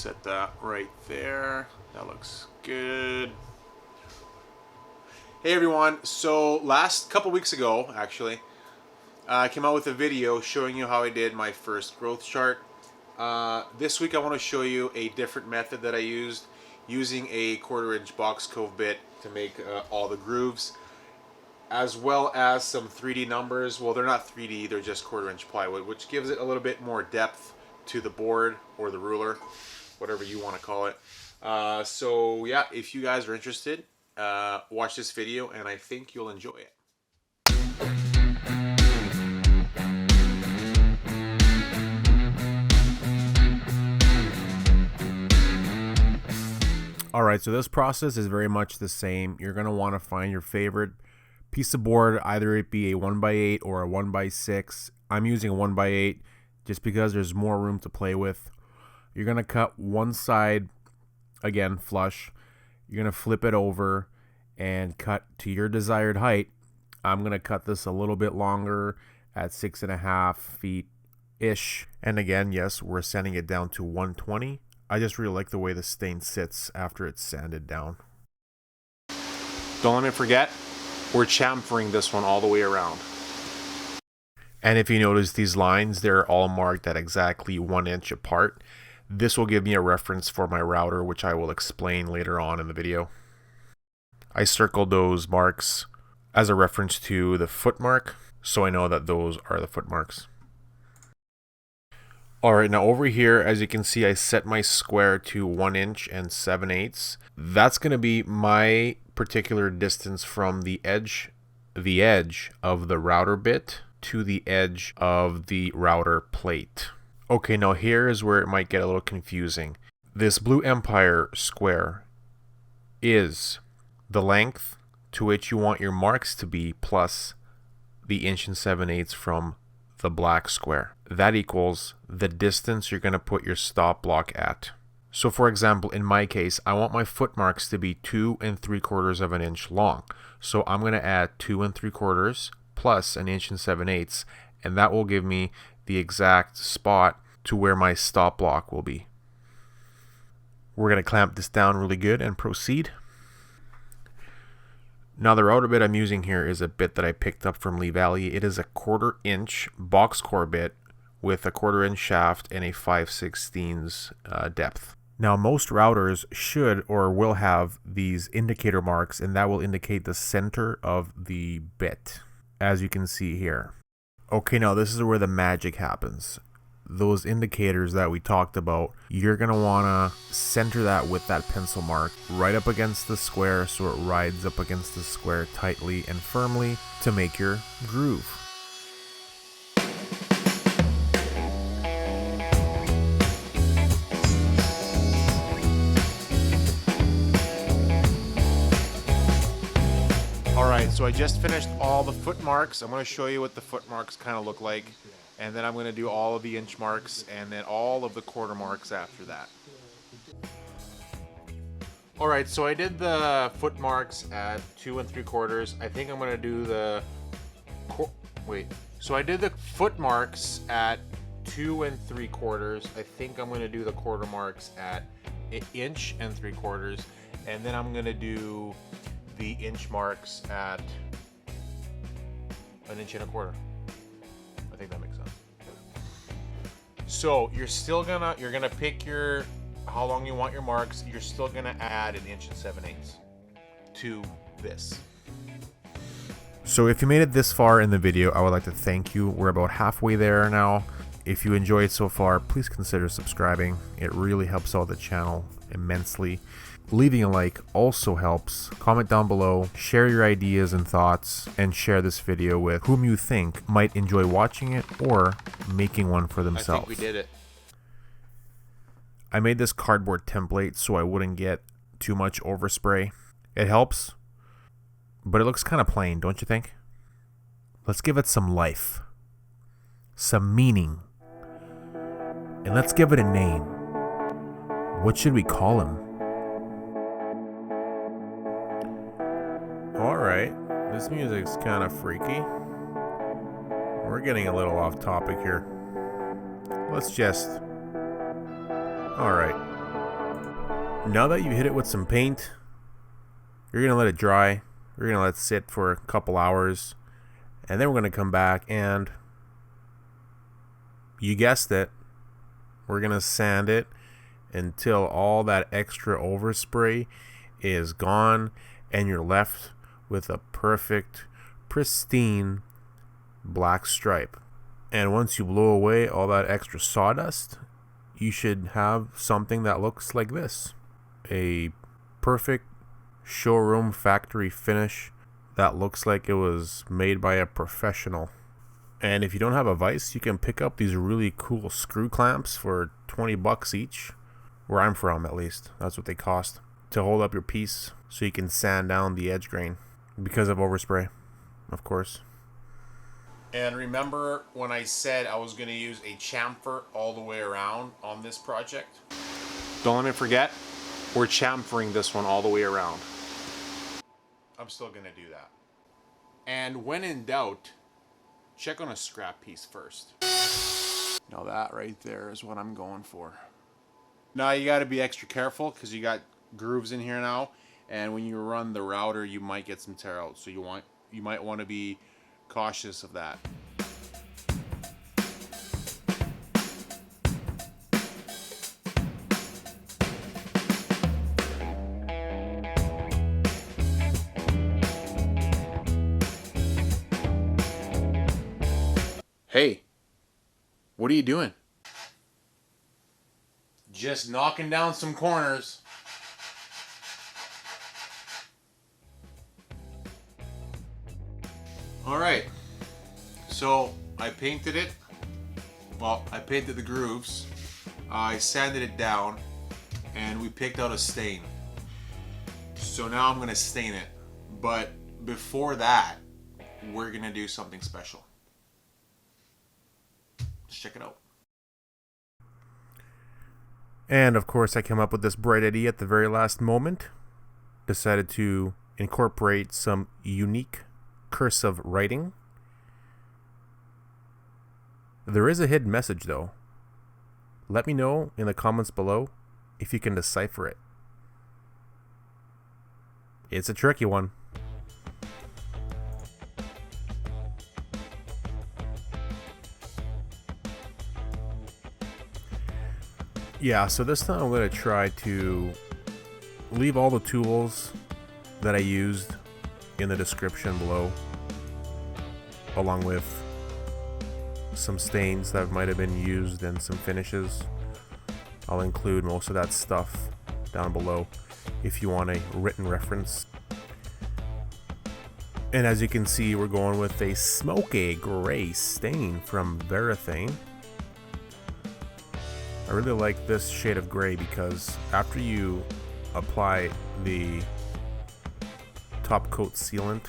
set that right there. That looks good. Hey everyone, so last couple weeks ago actually, I came out with a video showing you how I did my first growth chart. This week I want to show you a different method that I used using a 1/4 inch box cove bit to make all the grooves, as well as some 3D numbers. Well, they're not 3D, they're just 1/4 inch plywood, which gives it a little bit more depth to the board or the ruler, whatever you want to call it. So yeah, if you guys are interested, watch this video and I think you'll enjoy it. Alright, so this process is very much the same. You're going to want to find your favorite piece of board, either it be a 1x8 or a 1x6. I'm using a 1x8 just because there's more room to play with. You're going to cut one side, again, flush. You're going to flip it over and cut to your desired height. I'm going to cut this a little bit longer at 6.5 feet-ish. And again, yes, we're sanding it down to 120. I just really like the way the stain sits after it's sanded down. Don't let me forget, we're chamfering this one all the way around. And if you notice these lines, they're all marked at exactly 1 inch apart. This will give me a reference for my router, which I will explain later on in the video. I circled those marks as a reference to the foot mark, so I know that those are the foot marks. Alright, now over here, as you can see, I set my square to 1 inch and 7/8. That's going to be my particular distance from the edge of the router bit to the edge of the router plate. Okay, now here is where it might get a little confusing. This Blue Empire square is the length to which you want your marks to be plus the 1 inch and 7/8 from the black square. That equals the distance you're going to put your stop block at. So for example, in my case, I want my foot marks to be 2 3/4 of an inch long. So I'm going to add 2 3/4 plus 1 inch and 7/8, and that will give me the exact spot to where my stop block will be. We're going to clamp this down really good and proceed. Now the router bit I'm using here is a bit that I picked up from Lee Valley. It is a 1/4 inch box core bit with a 1/4 inch shaft and a 5/16 depth. Now most routers should or will have these indicator marks, and that will indicate the center of the bit, as you can see here. Okay, now this is where the magic happens. Those indicators that we talked about, you're going to want to center that with that pencil mark right up against the square so it rides up against the square tightly and firmly to make your groove. Alright, so I just finished all the foot marks. I'm going to show you what the foot marks kind of look like. And then I'm going to do all of the inch marks and then all of the 1/4 marks after that. Alright, so I did the foot marks at 2 3/4. I think I'm going to do the... So I did the foot marks at 2 3/4. I think I'm going to do the 1/4 marks at 1 3/4. And then I'm going to do the inch marks at 1 1/4. I think that makes sense. So you're gonna pick your how long you want your marks. You're still gonna add 1 inch and 7/8 to this. So if you made it this far in the video, I would like to thank you. We're about halfway there now. If you enjoyed so far, please consider subscribing. It really helps out the channel immensely. Leaving a like also helps. Comment down below, share your ideas and thoughts, and share this video with whom you think might enjoy watching it or making one for themselves. I think we did it. I made this cardboard template so I wouldn't get too much overspray. It helps, but it looks kind of plain, don't you think? Let's give it some life, some meaning, and let's give it a name. What should we call him? Alright, this music's kind of freaky. We're getting a little off topic here. Let's just... Alright, Now that you hit it with some paint, you're going to let it dry. You're going to let it sit for a couple hours. And then we're going to come back and, you guessed it, we're going to sand it until all that extra overspray is gone and you're left with a perfect, pristine black stripe. And once you blow away all that extra sawdust, you should have something that looks like this. A perfect showroom factory finish that looks like it was made by a professional. And if you don't have a vise, you can pick up these really cool screw clamps for 20 bucks each. Where I'm from, at least. That's what they cost. To hold up your piece so you can sand down the edge grain. Because of overspray, of course. And remember when I said I was going to use a chamfer all the way around on this project? Don't let me forget, we're chamfering this one all the way around. I'm still going to do that. And when in doubt, check on a scrap piece first. Now that right there is what I'm going for. Now you got to be extra careful because you got grooves in here now, and when you run the router you might get some tear out, so you might want to be cautious of that. Hey, what are you doing? Just knocking down some corners. Alright, so I painted it. Well, I painted the grooves. I sanded it down and we picked out a stain. So now I'm going to stain it. But before that, we're going to do something special. Let's check it out. And of course I came up with this bright idea at the very last moment. Decided to incorporate some unique cursive writing. There is a hidden message though. Let me know in the comments below if you can decipher it. It's a tricky one. Yeah, so this time I'm going to try to leave all the tools that I used in the description below, along with some stains that might have been used and some finishes. I'll include most of that stuff down below if you want a written reference. And as you can see, we're going with a smoky gray stain from Razertip. I really like this shade of gray because after you apply the top coat sealant,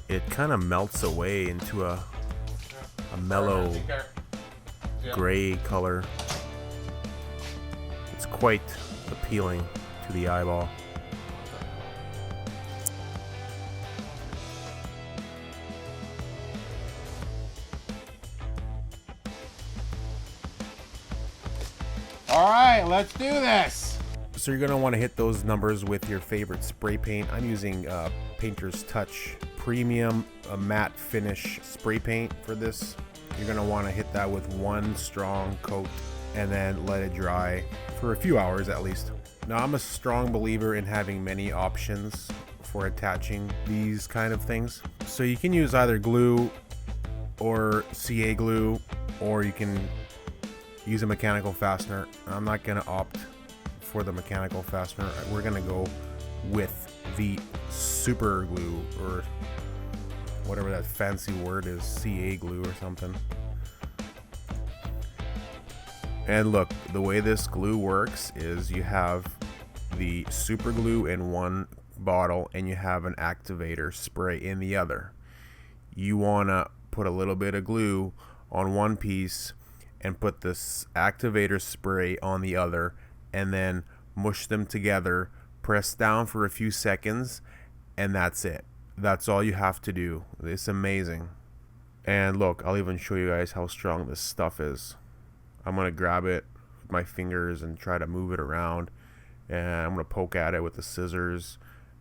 it kind of melts away into a mellow gray color. It's quite appealing to the eyeball. Alright, let's do this! So you're going to want to hit those numbers with your favorite spray paint. I'm using Painter's Touch Premium Matte Finish Spray Paint for this. You're going to want to hit that with one strong coat and then let it dry for a few hours at least. Now I'm a strong believer in having many options for attaching these kind of things. So you can use either glue or CA glue, or you can use a mechanical fastener. I'm not going to opt for the mechanical fastener. We're going to go with the super glue, or whatever that fancy word is, CA glue or something. And look, the way this glue works is you have the super glue in one bottle and you have an activator spray in the other. You want to put a little bit of glue on one piece and put this activator spray on the other, and then mush them together, press down for a few seconds, and that's it. That's all you have to do. It's amazing. And look, I'll even show you guys how strong this stuff is. I'm gonna grab it, with my fingers and try to move it around, and I'm going to poke at it with the scissors,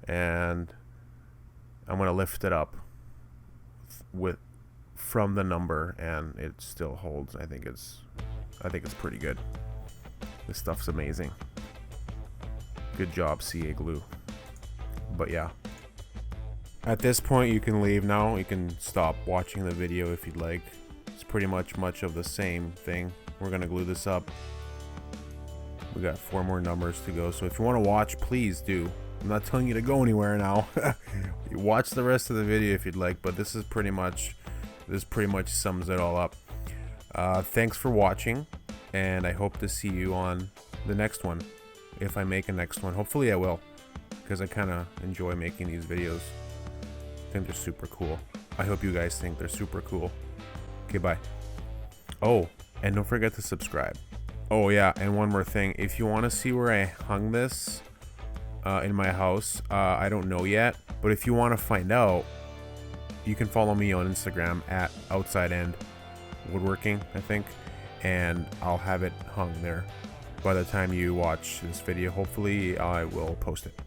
and I'm going to lift it up from the number, and it still holds. I think it's pretty good. This stuff's amazing. Good job, CA Glue. But yeah, at this point you can leave now. You can stop watching the video if you'd like. It's pretty much of the same thing. We're gonna glue this up. We got 4 more numbers to go, so if you want to watch, please do. I'm not telling you to go anywhere now. You watch the rest of the video if you'd like, but this pretty much sums it all up. Thanks for watching, and I hope to see you on the next one, if I make a next one. Hopefully I will, because I kind of enjoy making these videos. I think they're super cool. I hope you guys think they're super cool. Okay, bye. Oh, and don't forget to subscribe. Oh yeah, and one more thing. If you want to see where I hung this in my house, I don't know yet, but if you want to find out, you can follow me on Instagram at Outsidend Woodworking, I think, and I'll have it hung there by the time you watch this video. Hopefully I will post it.